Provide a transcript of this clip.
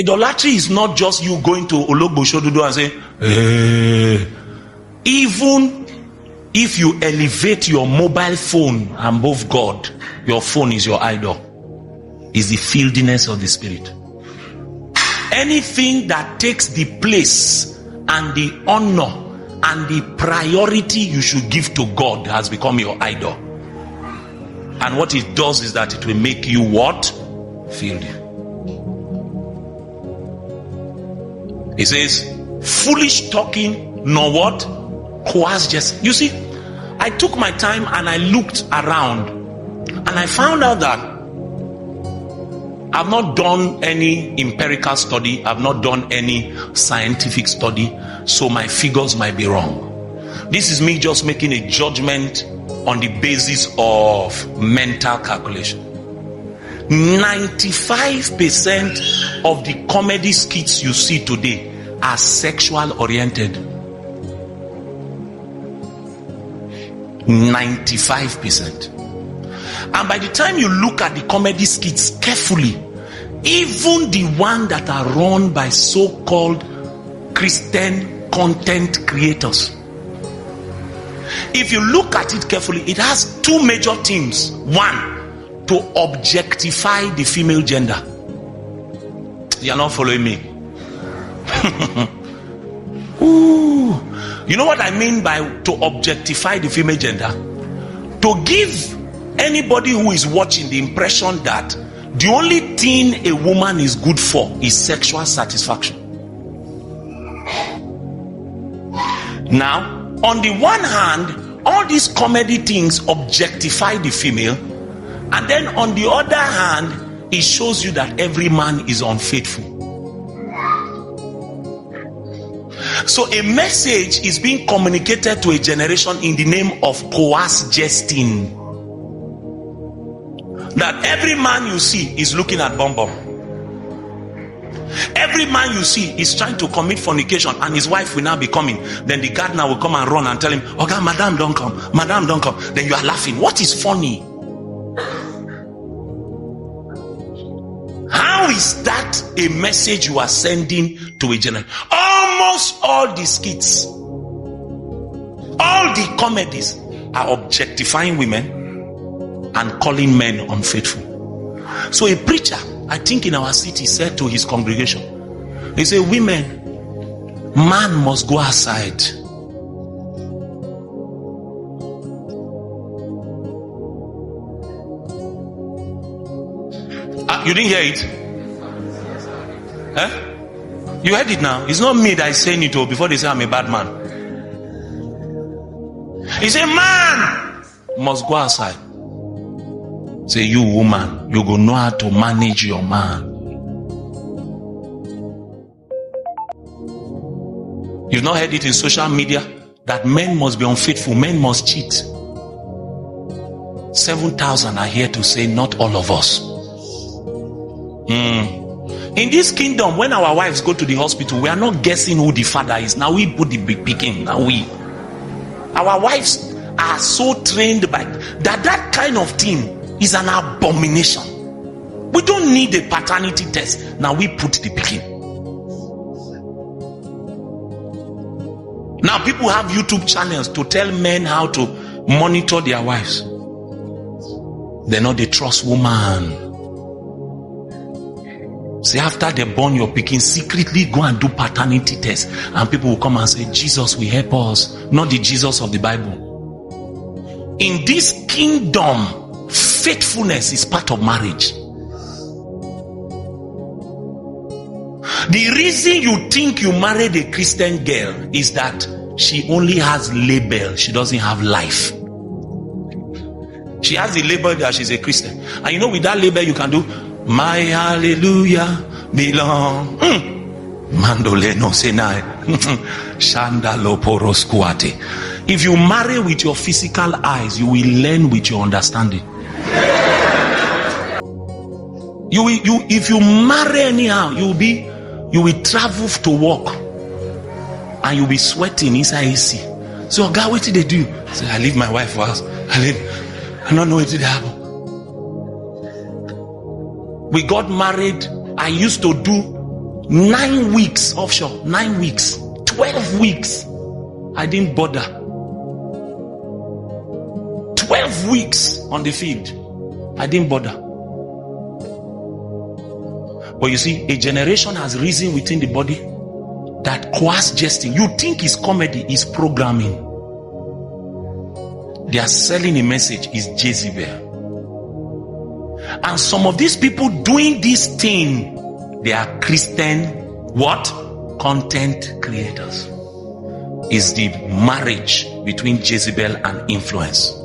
Idolatry is not just you going to Ologbo Shodudu and say, hey. Even if you elevate your mobile phone above God, your phone is your idol. Is the filthiness of the spirit. Anything that takes the place and the honor and the priority you should give to God has become your idol. And what it does is that it will make you what? Filthy. It says, foolish talking, nor what? Coarse jest. You see, I took my time and I looked around and I found out that I've not done any empirical study. I've not done any scientific study. So my figures might be wrong. This is me just making a judgment on the basis of mental calculation. 95% of the comedy skits you see today are sexual oriented. 95%. And by the time you look at the comedy skits carefully, even the ones that are run by so-called Christian content creators, if you look at it carefully, it has two major themes. One, to objectify the female gender. You are not following me? Ooh. You know what I mean by to objectify the female gender? To give anybody who is watching the impression that the only thing a woman is good for is sexual satisfaction. Now, on the one hand, all these comedy things objectify the female, and then on the other hand, it shows you that every man is unfaithful. So a message is being communicated to a generation in the name of coarse jesting. That every man you see is looking at Bum Bum. Every man you see is trying to commit fornication, and his wife will now be coming. Then the gardener will come and run and tell him, okay, madam don't come, madam don't come. Then you are laughing. What is funny? How is that a message you are sending to a generation? Almost all the skits, all the comedies are objectifying women and calling men unfaithful. So a preacher, I think in our city, said to his congregation, he said, women, man must go outside. You didn't hear it? Huh? You heard it now. It's not me that is saying it all before they say I'm a bad man. He said, man must go outside. Say, you woman, you go know how to manage your man. You've not heard it in social media that men must be unfaithful, men must cheat. 7,000 are here to say not all of us. In this kingdom, when our wives go to the hospital, we are not guessing who the father is. Now we put the big picking. Now we. Our wives are so trained by that kind of thing is an abomination. We don't need a paternity test. Now we put the picking. Now people have YouTube channels to tell men how to monitor their wives. They're not the trust woman. Say after they born your picking, secretly go and do paternity test, and people will come and say Jesus will help us, not the Jesus of the Bible. In this kingdom, faithfulness is part of marriage. The reason you think you married a Christian girl is that she only has label, she doesn't have life. She has the label that she's a Christian, and you know with that label you can do my hallelujah belong. Mandoleno senai. Shandalo porosquate. If you marry with your physical eyes, you will learn with your understanding. If you marry anyhow, you will travel to work and you'll be sweating inside AC. So God, what did they do? Say, I leave my wife for house. I don't know what did happen. We got married. I used to do 9 weeks offshore, 9 weeks, 12 weeks. I didn't bother. 12 weeks on the field. I didn't bother. But you see, a generation has risen within the body that coarse jesting. You think it's comedy, it's programming. They are selling a message, is Jezebel. And some of these people doing this thing, they are Christian, what? Content creators. Is the marriage between Jezebel and influence.